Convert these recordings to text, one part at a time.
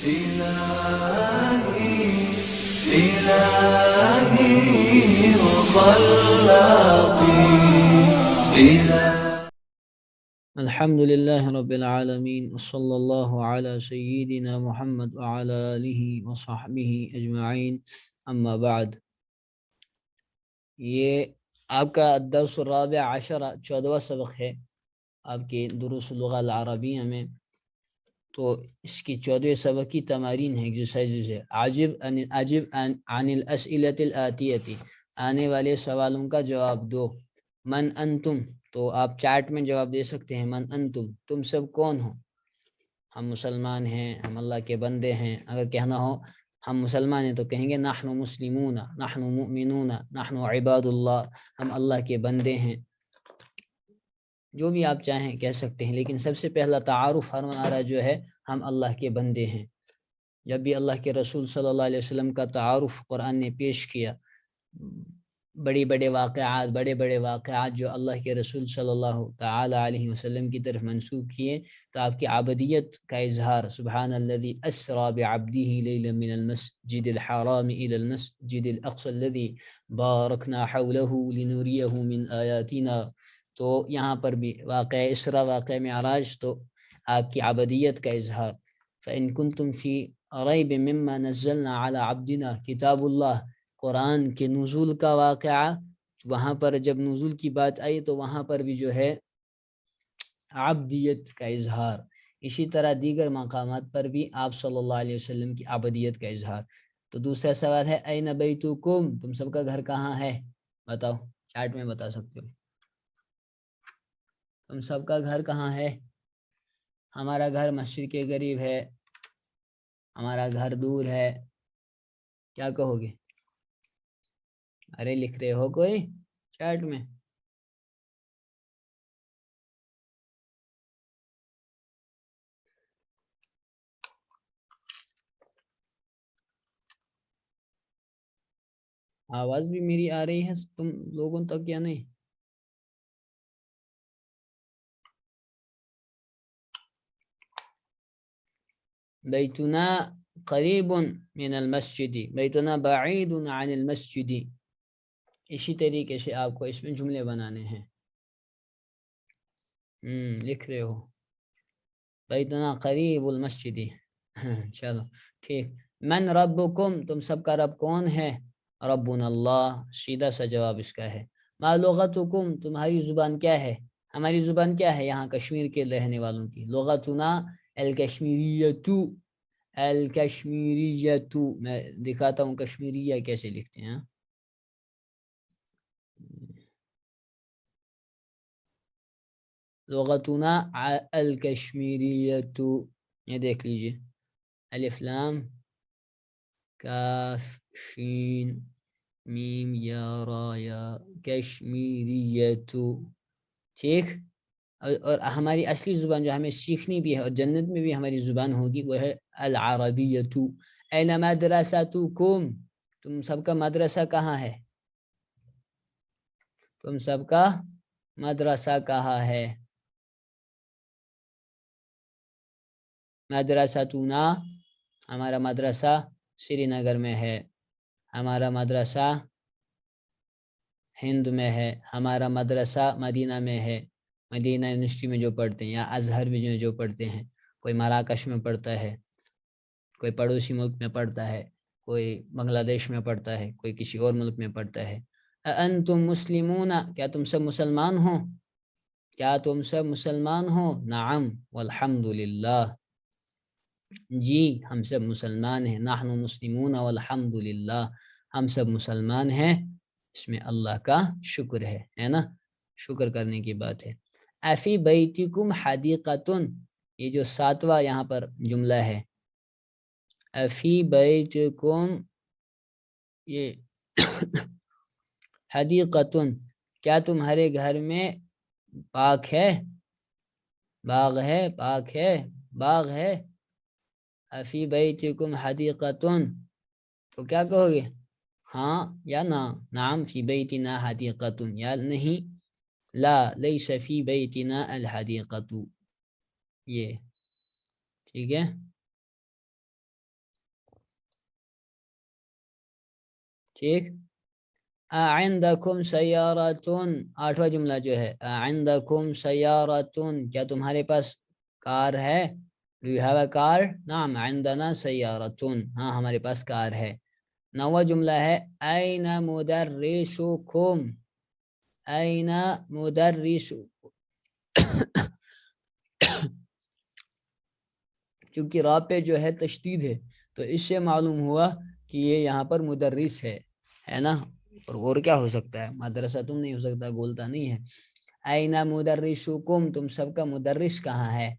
إلهي إلهي وخلاقي الحمد لله رب العالمين وصلى الله على سيدنا محمد وعلى آله وصحبه اجمعین اما بعد. یہ آپ کا الدرس الرابع عشر 14واں سبق ہے آپ کے دروس اللغة العربیہ میں. تو اس کی 14ویں سبق کی تمارین ہے، ایکسرسائزز ہے. عجب عن الاسئلة الآتیة، آنے والے سوالوں کا جواب دو. من انتم، تو آپ چارٹ میں جواب دے سکتے ہیں. من انتم، تم سب کون ہو؟ ہم مسلمان ہیں، ہم اللہ کے بندے ہیں. اگر کہنا ہو ہم مسلمان ہیں تو کہیں گے نحن مسلمون، نحن مؤمنون، نحن عباد اللہ، ہم اللہ کے بندے ہیں. جو بھی آپ چاہیں کہہ سکتے ہیں، لیکن سب سے پہلا تعارف ہمارا جو ہے ہم اللہ کے بندے ہیں. جب بھی اللہ کے رسول صلی اللہ علیہ وسلم کا تعارف قرآن نے پیش کیا، بڑے بڑے واقعات جو اللہ کے رسول صلی اللہ تعالی علیہ وسلم کی طرف منسوب کیے، تو آپ کی عبدیت کا اظہار. سبحان الذی اسری بعبدہ لیلا من المسجد الحرام الی المسجد الاقصی الذی بارکنا حولہ لنریہ من آیاتنا. تو یہاں پر بھی واقعہ اسرا، واقعہ معراج، تو آپ کی عبدیت کا اظہار. فإن کنتم فی ریب مما نزلنا علی عبدنا کتاب اللہ، قرآن کے نزول کا واقعہ. وہاں پر جب نزول کی بات آئی تو وہاں پر بھی جو ہے عبدیت کا اظہار. اسی طرح دیگر مقامات پر بھی آپ صلی اللہ علیہ وسلم کی عبدیت کا اظہار. تو دوسرا سوال ہے این بیتکم، تم سب کا گھر کہاں ہے؟ بتاؤ، چارٹ میں بتا سکتے ہو. تم سب کا گھر کہاں ہے؟ ہمارا گھر مسجد کے قریب ہے، ہمارا گھر دور ہے. کیا کہو گے؟ ارے لکھ رہے ہو کوئی چیٹ میں؟ آواز بھی میری آ رہی ہے تم لوگوں تک یا نہیں؟ بیتنا قریب من المسجد، بیتنا بعید عن المسجد. اسی طریقے سے آپ کو اس میں جملے بنانے ہیں. لکھ رہے ہو بیتنا قریب المسجد. چلو ٹھیک. من ربکم، تم سب کا رب کون ہے؟ ربنا اللہ، سیدھا سا جواب اس کا ہے. ما لغتکم، تمہاری زبان کیا ہے؟ ہماری زبان کیا ہے یہاں کشمیر کے رہنے والوں کی؟ لغتنا الکشمیریتو، الکشمیریتو. میں دکھاتا ہوں کشمیریہ کیسے لکھتے ہیں. لغتنا الکشمیریتو، یہ دیکھ لیجئے، الف لام کاف شین میم یا را یا، کشمیریتو. ٹھیک. اور ہماری اصلی زبان جو ہمیں سیکھنی بھی ہے اور جنت میں بھی ہماری زبان ہوگی وہ ہے العربیتو. این مدرستکم، تم سب کا مدرسہ کہاں ہے؟ تم سب کا مدرسہ کہاں ہے؟ مدرستنا، ہمارا مدرسہ سری نگر میں ہے، ہمارا مدرسہ ہند میں ہے، ہمارا مدرسہ مدینہ میں ہے، مدینہ یونیورسٹی میں جو پڑھتے ہیں، یا ازہر میں جو پڑھتے ہیں. کوئی مراکش میں پڑھتا ہے، کوئی پڑوسی ملک میں پڑھتا ہے، کوئی بنگلہ دیش میں پڑھتا ہے، کوئی کسی اور ملک میں پڑھتا ہے. انتم مسلمون، کیا تم سب مسلمان ہو؟ کیا تم سب مسلمان ہو؟ نعم والحمد للہ، جی ہم سب مسلمان ہیں. نحن مسلمون والحمد للہ، ہم سب مسلمان ہیں، اس میں اللہ کا شکر ہے نا، شکر کرنے کی بات ہے. افی بیتکم حدیقۃ، یہ جو 7واں یہاں پر جملہ ہے، افی بیتکم، یہ حدیقۃ، کیا تمہارے گھر میں پاک ہے، باغ ہے، پاک ہے، باغ ہے. افی بیتکم حدیقۃ، تو کیا کہو گے؟ ہاں یا نا؟ نعم فی بیتنا حدیقۃ، یا نہیں لا لیس فی بیتنا الحدیقۃ. یہ ٹھیک ہے. ٹھیک. عندکم سیارتون، آٹھواں جملہ جو ہے عندکم سیارتون، کیا تمہارے پاس کار ہے؟ Do you have a car؟ نعم عندنا سیارتون، ہاں ہمارے پاس کار ہے. نواں جملہ ہے این مدرسکم، این مدرس، چونکہ را پہ جو ہے تشدید ہے تو اس سے معلوم ہوا کہ یہ یہاں پر مدرس ہے نا. اور کیا ہو سکتا ہے؟ مدرسہ تم نہیں ہو سکتا، گولتا نہیں ہے. این مدرسکم، تم سب کا مدرس کہاں ہے؟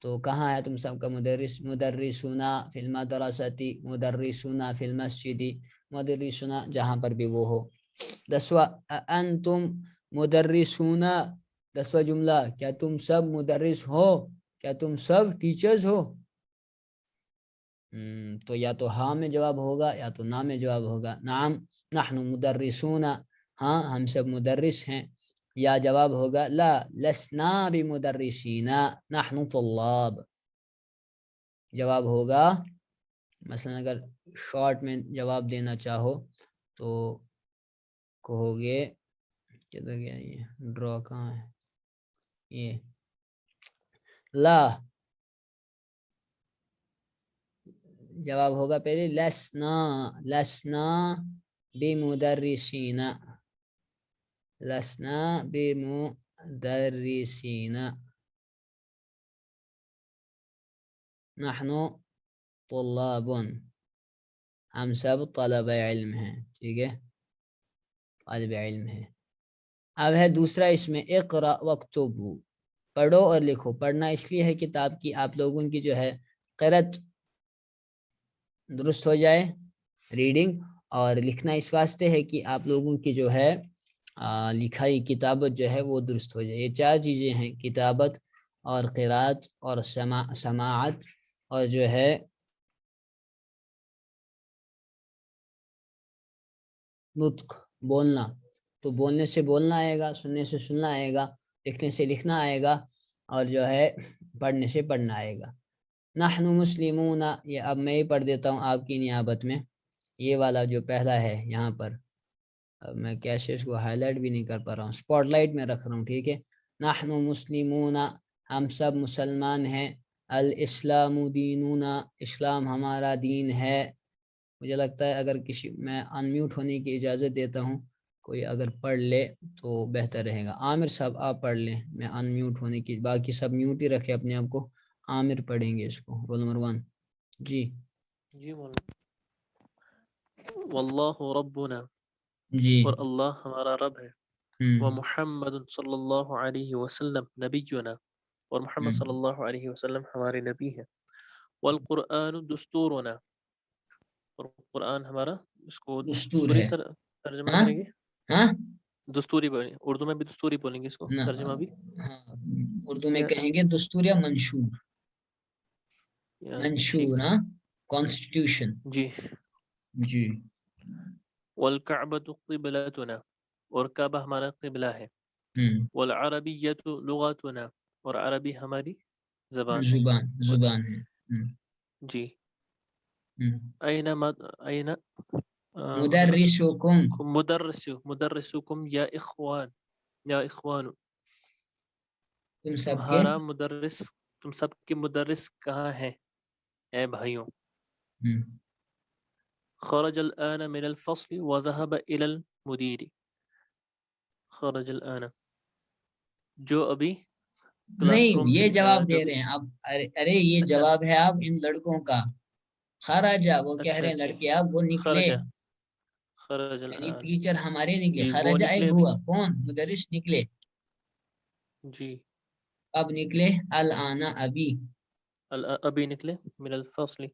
تو کہاں ہے تم سب کا مدرس؟ مدرسونا فی المدرستی، مدرسونا فی المسجدی، مدرسونا جہاں پر بھی وہ ہو. 10واں انتم مدرسونا، 10واں جملہ کیا تم سب مدرس ہو؟ کیا تم سب ٹیچرز ہو؟ تو یا تو ہاں میں جواب ہوگا یا تو نہ میں جواب ہوگا. نعم نحن مدرسون، ہاں ہم سب مدرس ہیں. یا جواب ہوگا لا لسنا بمدرسین نحن طلاب. جواب ہوگا مثلا اگر شارٹ میں جواب دینا چاہو تو کہو گے، کدھر گیا یہ ڈرا کہاں ہے، یہ لا، جواب ہوگا پہلے لسنا، لسنا بمدرسین، لسنا بمدرسین نحن طلاب، ہم سب طلب علم ہیں. ٹھیک ہے، طالب علم ہے. اب ہے دوسرا اس میں اقرا وکتبو، پڑھو اور لکھو. پڑھنا اس لیے ہے کتاب کی آپ لوگوں کی جو ہے قرأت درست ہو جائے، ریڈنگ، اور لکھنا اس واسطے ہے کہ آپ لوگوں کی جو ہے لکھائی کتابت جو ہے وہ درست ہو جائے. یہ چار چیزیں ہیں، کتابت اور قرأت اور سماعت اور جو ہے نطق بولنا. تو بولنے سے بولنا آئے گا، سننے سے سننا آئے گا، لکھنے سے لکھنا آئے گا، اور جو ہے پڑھنے سے پڑھنا آئے گا. نحن مسلمون، یہ اب میں ہی پڑھ دیتا ہوں آپ کی نیابت میں. یہ والا جو پہلا ہے یہاں پر، اب میں کیسے اس کو ہائی لائٹ بھی نہیں کر پا رہا ہوں، سپاٹ لائٹ میں رکھ رہا ہوں. ٹھیک ہے، نحن مسلمون، ہم سب مسلمان ہیں. الاسلام دیننا، اسلام ہمارا دین ہے. مجھے لگتا ہے اگر کسی میں ان میوٹ ہونے کی اجازت دیتا ہوں، کوئی اگر پڑھ لے تو بہتر رہے گا. عامر صاحب آپ پڑھ لیں، میں ان میوٹ ہونے کی، باقی سب میوٹ ہی رکھے اپنے آپ کو. عامر پڑھیں گے اس کو، رول نمبر 1. جی جی مولانا. واللہ ربنا، جی. اور اللہ ہمارا رب ہے. ومحمد صلی اللہ علیہ وسلم نبینا، اور محمد صلی اللہ علیہ وسلم ہمارے نبی ہیں. والقرآن دستورنا، اور قرآن ہمارا، اس کو دستور دستوری ہے. ترجمہ ہاں کریں گے. ہاں دستوری بولیں، اردو میں بھی دستوری بولیں گے اس کو، نہ، ترجمہ بھی ہاں اردو میں کہیں گے دستور یا منشور. ٹھیک منشور ہے. ہاں، کانسٹیٹیوشن. جی. جی. والکعبۃ قبلتنا، اور کعبہ ہمارا قبلہ ہے. والعربیۃ لغتنا، اور عربی ہماری زبان ہے. زبان ہے. جی. این مدرسکم، مدرسکم یا اخوان، یا اخوان، تم سب کے. تمہارا مدرس، تم سب کے مدرس کہاں ہیں اے بھائیوں. خرج الآن من الفصل وذهب إلى المدير. خرج الآن، جو ابھی کلاس نہیں، روم سے، یہ جواب جو دے بھی، رہے ہیں اب. ارے یہ اچھا جواب ہے اب ان لڑکوں کا. خراجہ وہ کہہ اچھا رہے ہیں اچھا. لڑکے اب وہ نکلے، خرج، خرج یعنی الآن، ٹیچر ہمارے نکلے. جی وہ خراجہ ایک نکلے ابھی. ہوا، کون؟ مدرس نکلے. جی. اب نکلے الآن، ابھی. ابھی نکلے من الفصل،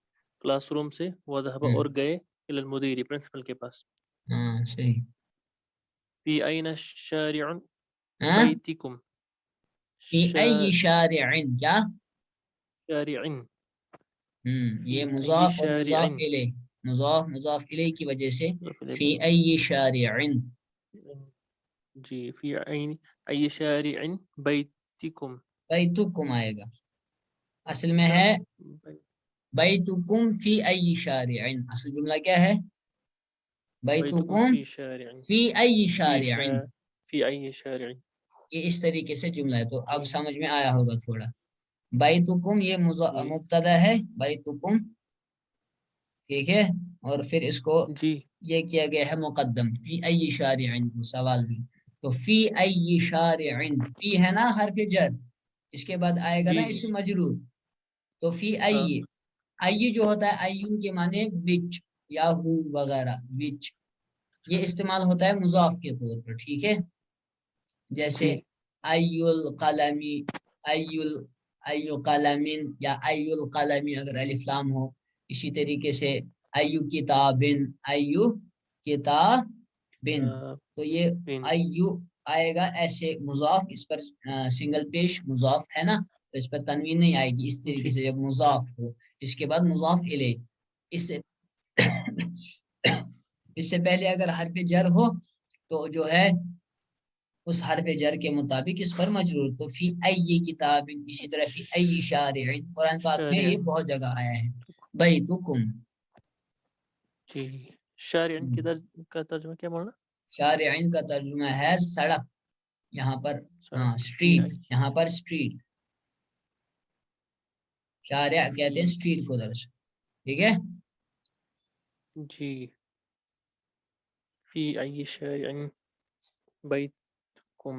کلاس روم سے. وذهب، اور گئے الى المدير، پرنسپل کے پاس. ہاں صحیح. فی این شارع ہاں، بیتکم. فی ای شارع، کیا؟ شارع، یہ فی ای مضاف اور شارع، مضاف الیہ، مضاف الیہ کی وجہ سے فی ای شارع. جی. فی ای شارع بیتکم. بیتکم آئے گا، اصل میں ہے بیتکم فی ای شارع. اصل جملہ کیا ہے؟ بیتکم فی شارع فی ای فی شارع، فی ای شارع. یہ اس طریقے سے جملہ ہے، تو اب جی سمجھ میں آیا ہوگا تھوڑا۔ بیتکم یہ جی مبتدا ہے، بیتکم، ٹھیک ہے، اور پھر اس کو جی یہ کیا گیا ہے مقدم، فی ای شارع کو سوال بھی، تو فی ای شارع، فی ہے نا حرف جر، اس کے بعد آئے گا نا جی جی اسم مجرور، تو فی ای، ہاں ای جو ہوتا ہے ایون کے معنی وچ یا ہو وغیرہ، وچ یہ استعمال ہوتا ہے مضاف کے طور پر، ٹھیک ہے، جیسے جی ایل قلمی، ایل، ایو قلمین یا ایل قلمی اگر الف لام ہو، اسی طریقے سے ایو کتابن، ایو کتابن، تو یہ ایو آئے گا ایسے مضاف، اس پر سنگل پیش مضاف ہے نا، تو اس پر تنوین نہیں آئے گی، اس طریقے جی سے جب مضاف ہو، اس کے بعد مضاف الیہ، اس سے اس سے پہلے اگر حرف جر ہو تو جو ہے اس حرف جر کے مطابق اس پر مجرور، تو فی ای کتاب، اسی طرح فی ای شارع، قرآن پاک میں شارع. یہ بہت جگہ آیا ہے۔ بیتکم، جی شارع کا ترجمہ کیا بولنا؟ شارعین کا ترجمہ ہے سڑک، یہاں پر ہاں سڑک. فی اسٹریٹ، ای. یہاں پر اسٹریٹ، شارع کہتے ہیں فی اسٹریٹ کو دراصل، ٹھیک ہے۔ جی فی ای شارع بیتکم.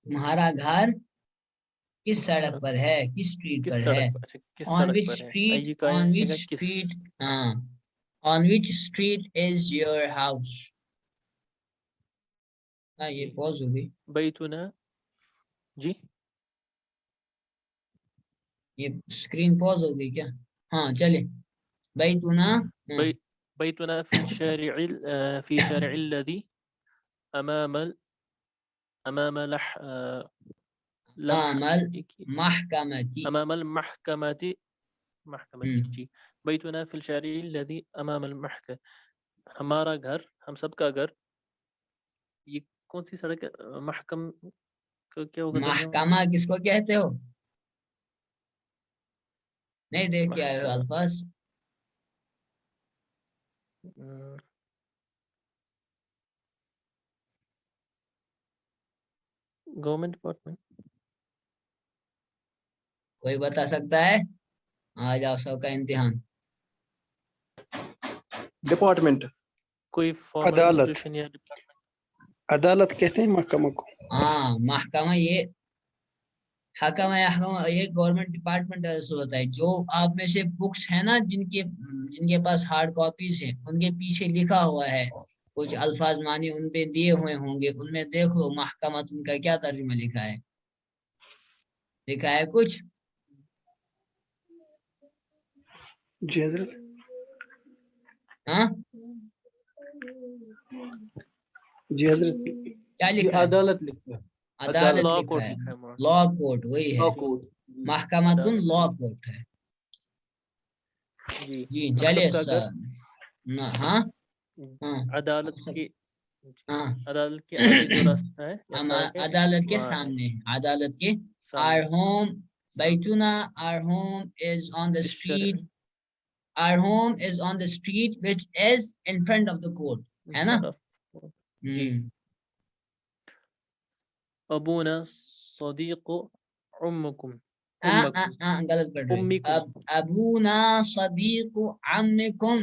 تمہارا گھر کس سڑک تمہارا پر ہے، کس اسٹریٹ کس پر ہے، سڑک پر؟ اچھا کس on سڑک which پر ہے، street، ای کا on آئے which گا کس. street، ہاں on which street is your house، ہاں یہ جی پوز ہو گئی، بیتنا. جی یہ اسکرین پوز ہو گئی کیا، ہاں چلے، بیتنا، ہاں بیتنا فی شارع فی شارع الذی امام امام عمل ایک ہی. محکمتی، امام محکمتی. جی بیتنا فی الشارع الذی امام المحکمہ. ہمارا گھر، ہم سب کا گھر، یہ کون سی سڑک ہے؟ محکم کا کیا ہوگا ترجمہ؟ محکمہ کس کو کہتے ہو، نہیں دیکھ کے آئے ہو محکمہ الفاظ، گورنمنٹ ڈپارٹمنٹ. کوئی بتا سکتا ہے، آ جاؤ سب کا امتحان، ڈپارٹمنٹ، کوئی فارمل عدالت، انسٹیٹیوشن یا عدالت کہتے ہیں محکمہ کو۔ ہاں محکمہ یہ حکم ہے، حکم یہ گورنمنٹ ڈپارٹمنٹ ایسا ہوتا ہے، جو آپ میں سے بکس ہیں نا جن کے پاس ہارڈ کاپیز ہیں، ان کے پیچھے لکھا ہوا ہے کچھ الفاظ معنی ان پہ دیے ہوئے ہوں گے، ان میں دیکھ لو محکمہ ان کا کیا ترجمہ لکھا ہے، لکھا ہے کچھ، جی حضرت، ہاں جی حضرت، کیا جی لکھا ہے، عدالت لکھنا ہے، عدالت لا لکھا کوڈ ہے، لکھا ہے مولانا. لا کورٹ وہی ہے، لا جی کوڈ۔ محکمہ عدالت. لا جی کورٹ ہے، جی جی ہم چلے سب کا گھر ہاں ہاں ہم عدالت سب، کی. ہاں عدالت کے آگے جو راستہ ہے یا ہم سڑک ہے عدالت کے وہاں ہے. سامنے، عدالت کے، our سامنے home، سامنے. بیتنا our home is on the شرع street، our home is on the street which is in front of the court، in ہے نا، front of. جی ابونا صدیق امکم. امکم غلط پڑھ رہے، امیکم ابونا صدیق عمکم،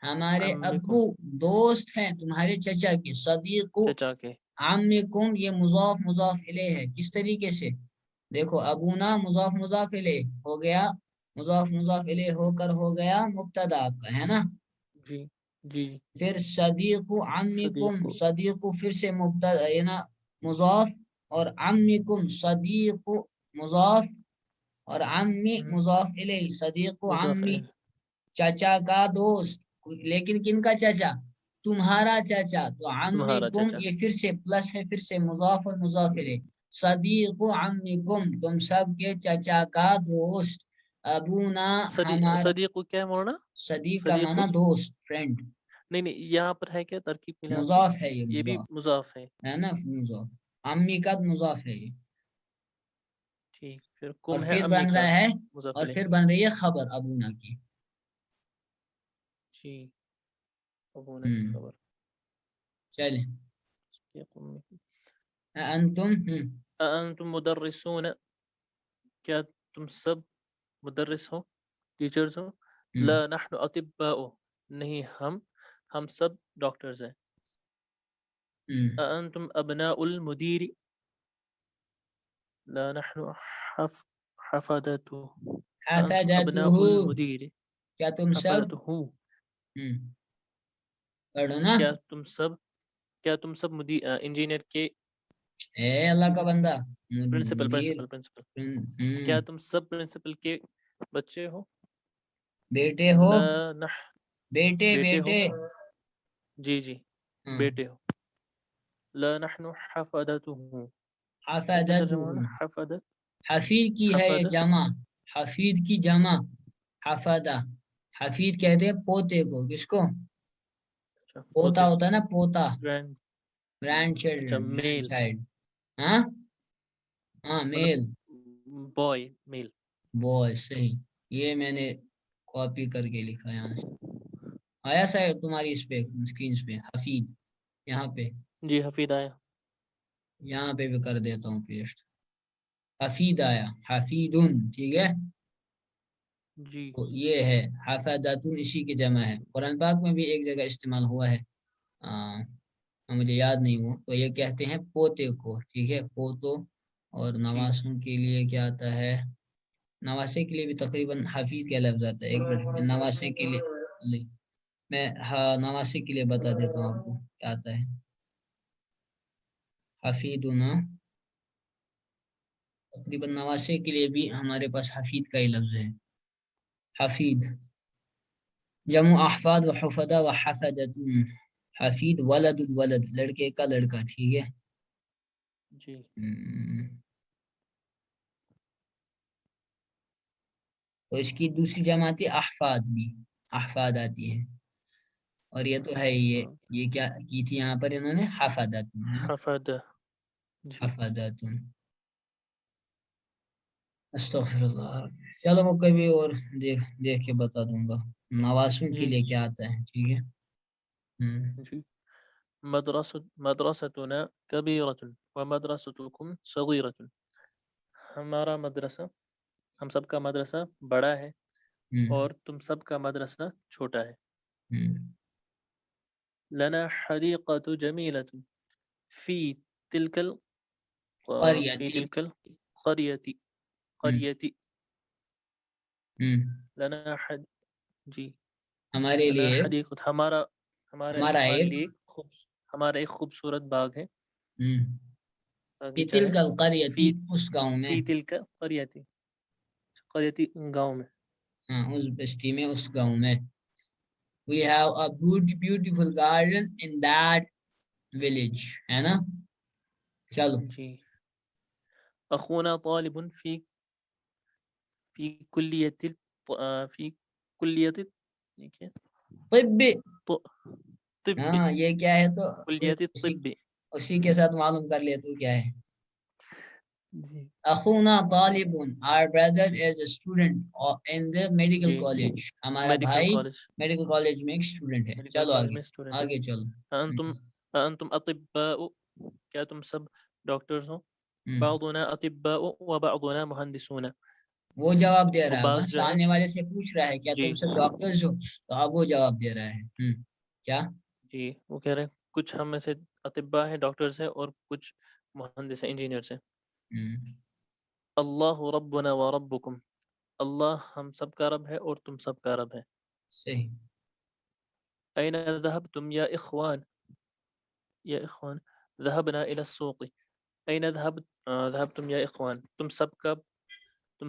ہمارے ابو امکم دوست ہیں تمہارے چچا کے، صدیق چچا کے. عمکم یہ مضاف مضاف الیہ ہے، کس طریقے سے، دیکھو ابونا مضاف مضاف الیہ ہو گیا، مضاف مضاف الیہ ہو کر ہو گیا مبتدا آپ کا، ہے نا، جی جی پھر صدیق عمکم، صدیق. صدیق پھر سے مبتدا ہے نا مضاف، اور عمکم صدیق مضاف، اور عمی مضاف الیہ، صدیق مضاف عمی الیہ. چچا کا دوست، لیکن کن کا چچا، تمہارا چچا، تو تمہارا عمکم چچا. یہ پھر سے پلس ہے، پھر سے مضاف اور مضاف الیہ، صدیق عمکم تم سب کے چچا کا دوست، ابونا ہمارا، صدیق کو کیا ہے مولانا؟ صدیق کا صدیق کو معنی دوست، فرینڈ، نہیں نہیں یہاں پر ہے کیا ترکیب کے لحاظ سے؟ مضاف ہے، یہ یہ بھی مضاف مضاف ہے. ہے نا، مضاف، امی کا مضاف ہے یہ، ٹھیک پھر اور کم ہے پھر امی بن کا رہا ہے، مضاف اور الیہ. پھر بن رہی ہے خبر ابونا کی، جی ابونا کی خبر چلیں یقوم انتم انتم مدرسون، کیا تم سب مدرس ہو، ٹیچرز ہو؟ لا نحن اطباء، نہیں ہم سب ڈاکٹرز ہیں۔ انتم ابناء المدیر، لا نحن حفظته، انتم ابناء حفظته، المدیر، کیا تم سب حفظته، پڑھو نا، کیا تم سب انجینئر کے اے اللہ کا بندہ پرنسپل مدیر، کیا تم سب پرنسپل کے بچے ہو؟ بیٹے ہو، لا بیٹے بیٹے ہو، جی بیٹے ہو۔ لا نحن حفظته، حفظته، حفظ حفیظ کی ہے یہ جمع، حفیظ کی جمع حفظہ، حفیظ کہتے ہیں پوتے کو، کس کو؟ پوتا ہوتا ہے نا، پوتا، گرینڈ چلڈرن، گرینڈ چائلڈ، ہاں میل، بوائے میل، بوائے، صحیح، یہ میں نے کاپی کر کے لکھا یہاں سے، آیا سر تمہاری اس پہ اسکرین پہ حفیظ، یہاں پہ، جی حفیظ آیا، یہاں پہ بھی کر دیتا ہوں پیسٹ، حفیظ آیا، حفیظن، ٹھیک ہے، جی تو یہ ہے حفظتن، اسی کی جمع ہے، قرآن پاک میں بھی ایک جگہ استعمال ہوا ہے، مجھے یاد نہیں ہوا، تو یہ کہتے ہیں پوتے کو، ٹھیک ہے، پوتو، اور نواسوں کے لیے کیا آتا ہے، نواسے کے لیے بھی تقریباً حفیظ کا لفظ آتا ہے، ایک منٹ میں نواسے کے لیے میں نواسے کے لیے بتا دیتا ہوں آپ کو کیا آتا ہے، حفیظنا، تقریباً نواسے کے لیے بھی ہمارے پاس حفیظ کا ہی لفظ ہے، حفیظ، جمع احفاد و حفظہ و حفظتن، حفیظ ولد الولد، لڑکے کا لڑکا، ٹھیک ہے، جی تو اس کی دوسری جمع آتی ہے احفاد، بھی احفاد آتی ہے، اور یہ تو ہے یہ کیا کی تھی یہاں پر انہوں نے، حفظتن، حفظ، جی حفظتن، استغفر اللہ، چلو وہ کبھی اور دیکھ کے بتا دوں گا، نواسوں کے جی لیے کیا آتا ہے، ٹھیک ہے، جی مدرستنا کبیرۃ ومدرستکم صغیرۃ، ہمارا مدرسہ، ہم سب کا مدرسہ بڑا ہے اور تم سب کا مدرسہ چھوٹا ہے۔ لنا حدیقۃ جمیلۃ فی تلک القریۃ، لنا جی ہمارے لنا لیے حدیقۃ، ہمارے لیے ہمارا ایک خوبصورت باغ ہے، باغیچہ ہے، تلک القریۃ، اس گاؤں میں، فی تلک قریۃ گاؤں میں، ہاں اس بستی میں، اس گاؤں میں، we have a beautiful garden in that village، ہے نا، چلو، جی اخونا طالب فی کلیۃ ٹھیک ہے، طب، طب، ہاں یہ کیا ہے، تو کلیت الطب، اسی کے ساتھ معلوم کر لیا تو کیا ہے، جی اخونا طالب، our brother is a student in the medical جی college، ہمارا میڈیکل بھائی کالج، میڈیکل کالج میں ایک اسٹوڈنٹ ہے، میڈیکل چلو کالج آگے، میں اسٹوڈنٹ ہے۔ آگے چلو، انتم اطباء، کیا تم سب ڈاکٹرز ہو؟ بعضنا اطباء و بعضنا مہندسون، وہ جواب دے وہ رہا ہے، بعض وہاں جو ہے، سامنے والے سے پوچھ رہا ہے کیا جی تم سب ڈاکٹرز ہو، تو اب وہ جواب دے رہا ہے، کیا، جی وہ کہہ رہے ہیں کچھ ہم میں سے اطباء ہیں، ڈاکٹرز ہیں، اور کچھ مہندس ہیں، انجینئرز ہیں۔ اللہ ربنا و ربکم، اللہ ہم سب کا رب ہے اور تم سب کا رب ہے۔ صحیح، این ذهبتم یا اخوان، یا اخوان، ذهبنا الى السوق، این ذهبتم یا اخوان، تم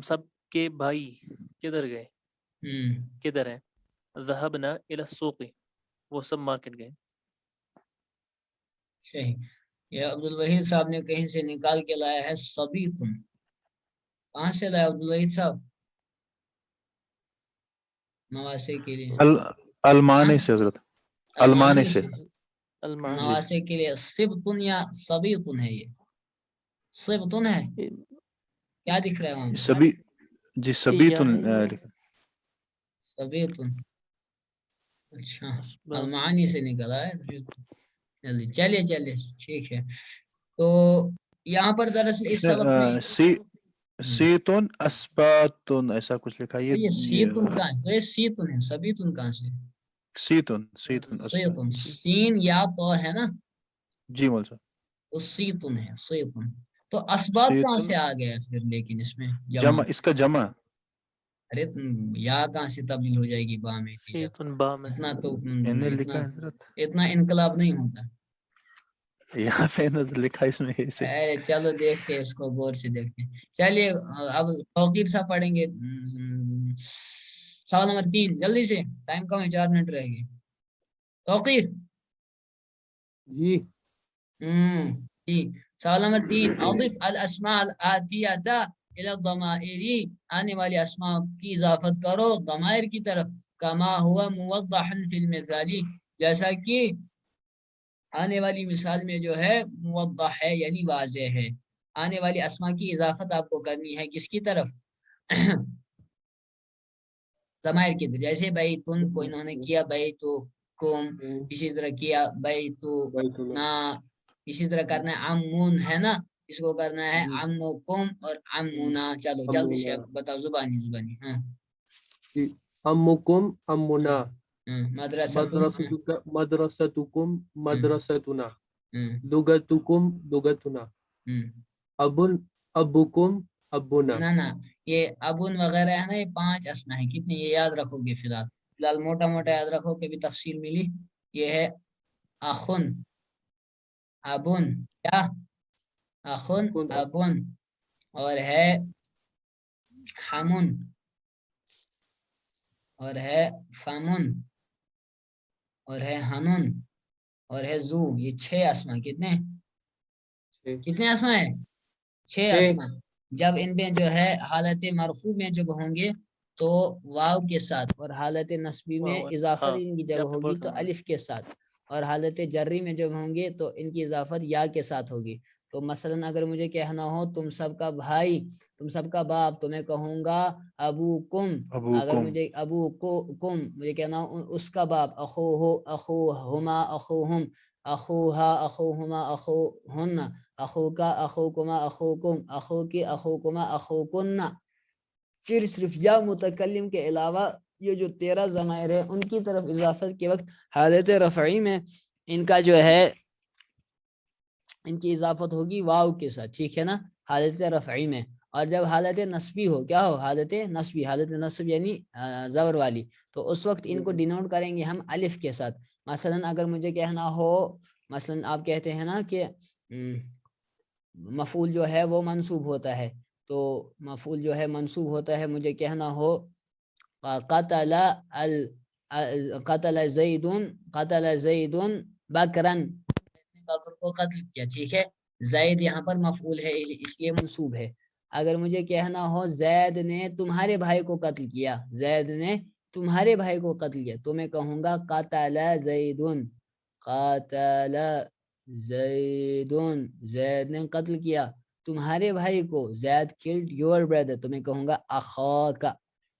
سب کے بھائی کدھر گئے، کدھر ہیں؟ ذهبنا الى السوق، وہ سب مارکیٹ گئے۔ صحیح، یہ عبدالوحید صاحب نے کہیں سے نکال کے لایا ہے، سبھی تم، کہاں سے لایا عبدالوحید صاحب، نواسے کے لیے، المانی سے حضرت، المانی سے، نواسے کے لیے سبتن یا سبیتن ہے، یہ سبتن ہے، کیا دکھ رہا ہے وہاں سبھی، جی سبھی تن، سبیتن، اچھا اسباب المعانی سے نکلا ہے جلدی چلیے ٹھیک ہے. تو یہاں پر دراصل اس سبق میں سیتون اسباتون ایسا کچھ لکھا ہے یہ سیتن کہاں ہے؟ تو یہ سیتن ہے سبیتن کہاں سے؟ سیتون اسبات. سیتن سین یا تو ہے نا جی مول صاحب. تو سیتن ہے سیتن. تو اسباب کہاں سیتون سے آ گیا پھر لیکن اس میں جمع, اس کا جمع. ارے یا کہاں سے تبدیل ہو جائے گی با میں سیتن با میں اتنا تو میں نے لکھا ہے حضرت, اتنا انقلاب نہیں ہوتا. یہاں پہ نظر لکھا اس میں ایسے. چلو دیکھتے ہیں اس کو غور سے دیکھتے ہیں. چلیے اب توقیر صاحب پڑھیں گے سوال نمبر 3 جلدی سے, ٹائم کم ہے 4 منٹ رہ گئے. توقیر جی جی سوال نمبر 3 اضف الاسماء الاتیہ الى الضمائر, آنے والی اسماء کی اضافت کرو ضمائر کی طرف, کما ہوا موضح فی المثالی, جیسا کہ آنے والی مثال میں جو ہے موضح ہے یعنی واضح ہے. آنے والی اسماء کی اضافت آپ کو کرنی ہے کس کی طرف؟ ضمائر کی طرف. جیسے بیتن کو انہوں نے کیا بیتکم, اسی طرح کیا بیتنا, اسی طرح کرنا ہے امون ہے نا, اس کو کرنا ہے امکم اور امونا. چلو جلدی سے بتاؤ زبانی. ہاں امکم امنا, مدرسۃ مدرستکم مدرستنا, لغتکم لغتنا, ابن ابکم ابنا. نہ یہ ابن وغیرہ ہے نا, یہ 5 اسماء ہیں. کتنے یہ یاد رکھو گے فی الحال موٹا یاد رکھو, کبھی تفصیل ملی. یہ ہے اخن ابن, کیا اخن ابن, اور ہے حمن, اور ہے فامن, اور ہے ہنن, اور ہے زو. یہ 6 اسماء. کتنے اسماء ہے؟ 6 اسماء. جب ان میں جو ہے حالت مرفوع میں جب ہوں گے تو واو کے ساتھ, اور حالت نصبی میں اضافت ان کی جب ہوگی تو الف کے ساتھ, اور حالت جری میں جب ہوں گے تو ان کی اضافت یا کے ساتھ ہوگی. تو مثلا اگر مجھے کہنا ہو تم سب کا بھائی, تم سب کا باپ, تو میں کہوں گا ابو کم. اگر مجھے ابو کو کم مجھے کہنا ہو اس کا باپ, اخو ہو اخو ہما اخو ہم, اخو ہا اخو ہما اخو ہن, اخو کا اخو کما اخو کم, اخو کی اخو کما اخو کن. پھر صرف یا متکلم کے علاوہ یہ جو 13 ضمائر ہیں ان کی طرف اضافت کے وقت حالت رفعی میں ان کا جو ہے ان کی اضافت ہوگی واو کے ساتھ, ٹھیک ہے نا, حالت رفعی میں. اور جب حالت نصبی ہو, کیا ہو حالت نصب یعنی زبر والی, تو اس وقت ان کو ڈینوٹ کریں گے ہم الف کے ساتھ. مثلا اگر مجھے کہنا ہو, مثلا آپ کہتے ہیں نا کہ مفعول جو ہے وہ منصوب ہوتا ہے, تو مفعول جو ہے منصوب ہوتا ہے, مجھے کہنا ہو قتل زید بکرن, بکر کو قتل کیا, ٹھیک ہے. زید یہاں پر مفعول ہے اس لیے منصوب ہے. اگر مجھے کہنا ہو زید نے تمہارے بھائی کو قتل کیا, زید نے تمہارے بھائی کو قتل کیا, تو میں کہوں گا قتل زیدن, قتل زیدن, زید نے قتل کیا تمہارے بھائی کو, زید killed your brother, تو میں کہوں گا اخاک,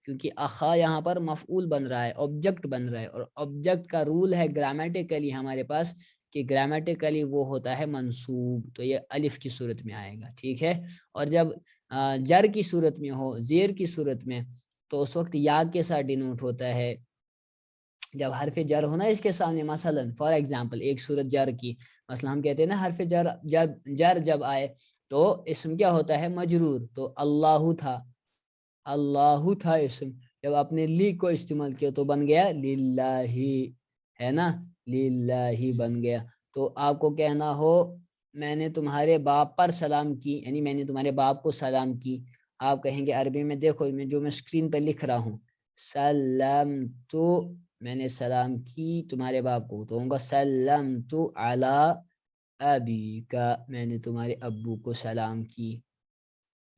کیونکہ اخا یہاں پر مفعول بن رہا ہے, آبجیکٹ بن رہا ہے, اور آبجیکٹ کا رول ہے گرامیٹیکلی ہمارے پاس کہ گرامیٹیکلی وہ ہوتا ہے منصوب, تو یہ الف کی صورت میں آئے گا, ٹھیک ہے. اور جب جر کی صورت میں ہو, زیر کی صورت میں, تو اس وقت یا کے ساتھ ڈینوٹ ہوتا ہے. جب حرف جر ہونا اس کے سامنے, مثلا فار ایگزامپل ایک صورت جر کی, مثلا ہم کہتے ہیں نا حرف جر جب آئے تو اسم کیا ہوتا ہے مجرور, تو اللہ تھا اسم, جب آپ نے لی کو استعمال کیا تو بن گیا للہ, ہے نا, للہ بن گیا. تو آپ کو کہنا ہو میں نے تمہارے باپ پر سلام کی, یعنی میں نے تمہارے باپ کو سلام کی, آپ کہیں گے عربی میں, دیکھو میں اسکرین پہ لکھ رہا ہوں, سلمت, میں نے سلام کی تمہارے باپ کو, تو ہوں گا سلمت علی ابیک, میں نے تمہارے ابو کو سلام کی,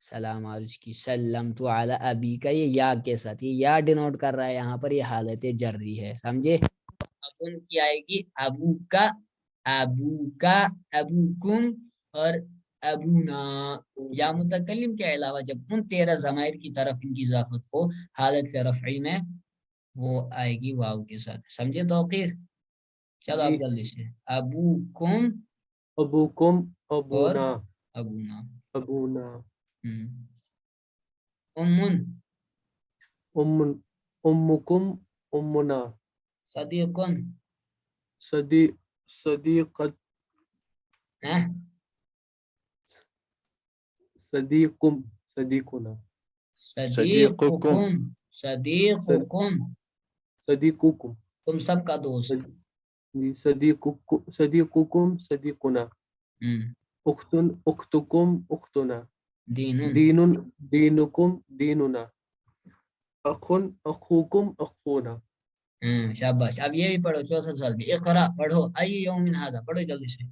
سلام عرض کی, سلمت علی ابیک, یہ یا کے ساتھ, یہ یا ڈینوٹ کر رہا ہے یہاں پر, یہ حالت جری ہے, سمجھے. ابن کی آئے گی ابو کا ابوکم اور ابونا. یا متکلم کے علاوہ جب ان 13 ضمائر کی طرف ان کی اضافت ہو حالت رفعی میں وہ آئے گی واو کے ساتھ. سمجھے توقیر؟ چلو اب جی. جلدی سے. ابوکم ابوکم اور ابونا ابونا. ابونا. امن امکم امنا. صدیقن صدیقت ہاں صدیقم صدیقنا. صدیقکم صدیقکم صدیقکم تم سب کا دوست. صدیقکم صدیقنا. اختکم اختنا. دینن دینکم دیننا. اخوکم اخونا. شاباش. اب یہ بھی پڑھو 64 سال بھی. اقرا پڑھو. ای یوم ھذا پڑھو جلدی سے.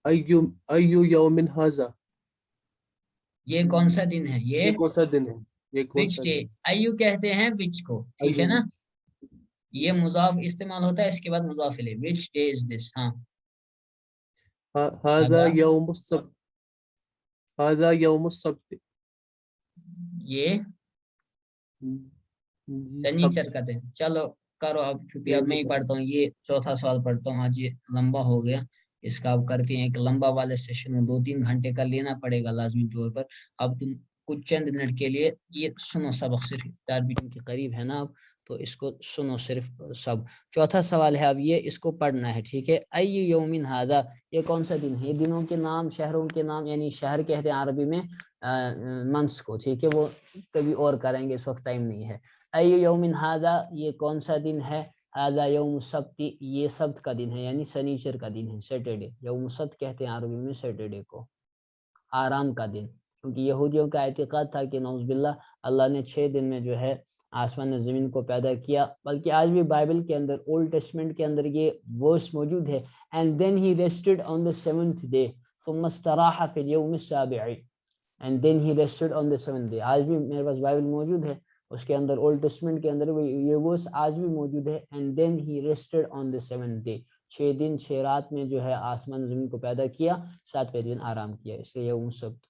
ایو یوم ھذا. یہ کون سا دن ہے؟ یہ کون سا دن ہے؟ یہ کون وچ سا ڈے. دن؟ ایو کہتے ہیں وچ کو، ٹھیک ہے ایو. نا. یہ مضاف استعمال ہوتا ہے، اس کے بعد مضاف الیہ. وچ ڈے از دس. ہاں ھذا یوم السبت. ھذا یوم السبت. یہ سنیچر کا دن. چلو کرو اب چھٹی. اب میں ہی پڑھتا ہوں. یہ چوتھا سوال پڑھتا ہوں. آج یہ لمبا ہو گیا. اس کا اب کرتے ہیں ایک لمبا والے سیشن میں. 2-3 گھنٹے کا لینا پڑے گا لازمی طور پر. اب تم کچھ چند منٹ کے لیے یہ سنو سبق. صرف افطار بھی کے قریب ہے نا اب، تو اس کو سنو صرف سب. چوتھا سوال ہے اب یہ، اس کو پڑھنا ہے، ٹھیک ہے. ای یوم ھذا، یہ کون سا دن ہے؟ یہ دنوں کے نام، شہروں کے نام، یعنی شہر کہتے ہیں عربی میں منس کو، ٹھیک ہے. وہ کبھی اور کریں گے، اس وقت ٹائم نہیں ہے. ای یوم ھذا، یہ کون سا دن ہے؟ ھذا یوم السبت، یہ سبت کا دن ہے، یعنی سنیچر کا دن ہے، سیٹرڈے. یوم السبت کہتے ہیں عربی میں سیٹرڈے کو، آرام کا دن. کیونکہ یہودیوں کا اعتقاد تھا کہ نعوذ باللہ اللہ نے 6 دن میں جو ہے آسمان زمین کو پیدا کیا. بلکہ آج بھی بائبل کے اندر، اولڈ ٹیسٹمنٹ کے اندر یہ ورس موجود ہے. And then he rested on the 7th day ثم استراح فی الیوم السابع. And then he rested on the 7th day. آج بھی میرے پاس بائبل موجود ہے، اس کے اندر اولڈ ٹیسٹمنٹ کے اندر یہ ورس آج بھی موجود ہے. And then he rested on the 7th day. 6 دن 6 رات میں جو ہے آسمان زمین کو پیدا کیا، 7ویں دن آرام کیا، اس لیے یوم السبت.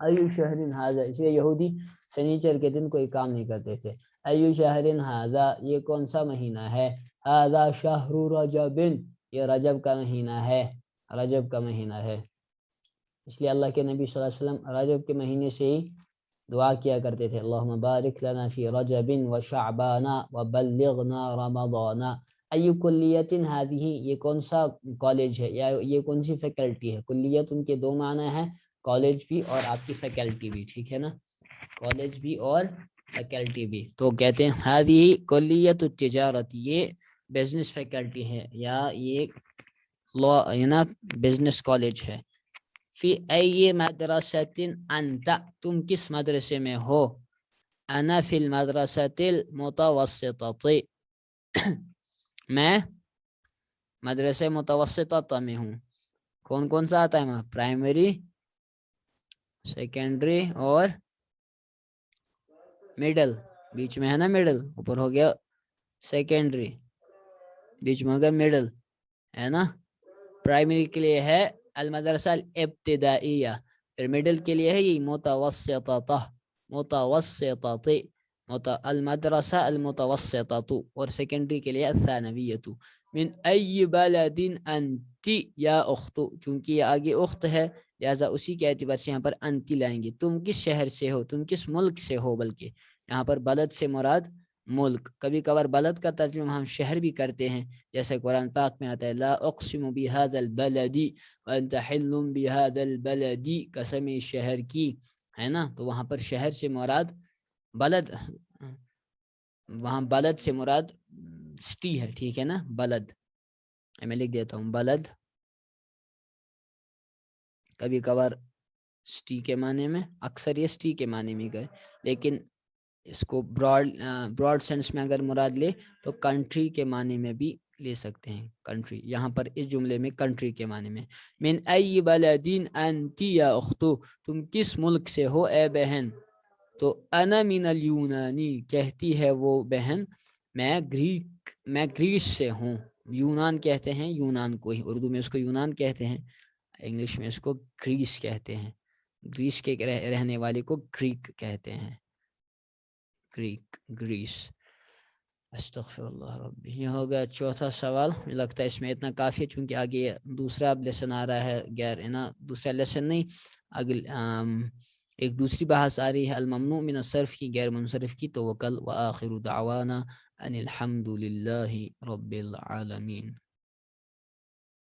ایو شہر ھذا، اس لیے یہودی سنیچر کے دن کوئی کام نہیں کرتے تھے. ایو شہر ھذا، یہ کون سا مہینہ ہے؟ ھذا شہر رجب، یہ رجب کا مہینہ ہے، رجب کا مہینہ ہے. اس لیے اللہ کے نبی صلی اللہ علیہ وسلم رجب کے مہینے سے ہی دعا کیا کرتے تھے. اللہم بارک لنا فی رجب وشعبان وبلغنا رمضان. ایو کلیت ھذہ، یہ کون سا کالج ہے یا یہ کون سی فیکلٹی ہے؟ کلیت ان کے 2 معنی ہیں، کالج بھی اور آپ کی فیکلٹی بھی، ٹھیک ہے نا. کالج بھی اور فیکلٹی بھی. تو کہتے ہیں ھذہ کلیت التجارت، یہ بزنس فیکلٹی ہے یا یہ لا نا بزنس کالج ہے. فی ای مدرسۃ انت، تم کس مدرسے میں ہو؟ انا فی المدرسۃ المتوسطۃ، میں مدرسہ متوسطہ میں ہوں. کون سا آتا ہے وہاں؟ پرائمری، سیکنڈری اور مڈل. بیچ میں ہے نا مڈل، اوپر ہو گیا سیکنڈری، بیچ میں ہو گیا مڈل، ہے نا. پرائمری کے لیے ہے المدرسہ الابتدائیہ، پھر مڈل کے لیے ہے یہ متوسطہ، المدرسہ المتوسطہ، اور سیکنڈری کے لیے الثانویہ. من ای بلد انت یا اخت، چونکہ یہ آگے اخت ہے لہذا اسی کے اعتبار سے یہاں پر انتی لائیں گے. تم کس شہر سے ہو، تم کس ملک سے ہو. بلکہ یہاں پر بلد سے مراد ملک. کبھی کبھار بلد کا ترجمہ ہم شہر بھی کرتے ہیں، جیسے قرآن پاک میں آتا ہے لا اقسم بهذا البلد وانت حل بهذا البلد، قسم شہر کی، ہے نا. تو وہاں پر شہر سے مراد بلد، وہاں بلد سے مراد سٹی ہے، ٹھیک ہے نا. بلد میں لکھ دیتا ہوں، بلد کبھی کبھار سٹی کے معنی میں، اکثر یہ سٹی کے معنی میں گئے، لیکن اس کو براڈ سینس میں اگر مراد لے تو کنٹری کے معنی میں بھی لے سکتے ہیں. کنٹری یہاں پر اس جملے میں کنٹری کے معنی میں. من ای بلدین انتی یا اختو، تم کس ملک سے ہو اے بہن؟ تو انا من الیونانی، کہتی ہے وہ بہن میں گریس سے ہوں. یونان کہتے ہیں یونان کو ہی، اردو میں اس کو یونان کہتے ہیں، انگلش میں اس کو گریس کہتے ہیں. گریس کے رہنے والے کو گریک کہتے ہیں، گریس. استغفر اللہ ربی. یہ ہوگا چوتھا سوال. مجھے لگتا ہے اس میں اتنا کافی ہے چونکہ آگے دوسرا اب لیسن آ رہا ہے غیر ہے نا, دوسرا لیسن نہیں, اگل ایک دوسری بحث آ رہی ہے الممنوع من الصرف کی, غیر منصرف کی. تو وہ کل وآخر دعوانا ان الحمد للہ رب العالمین.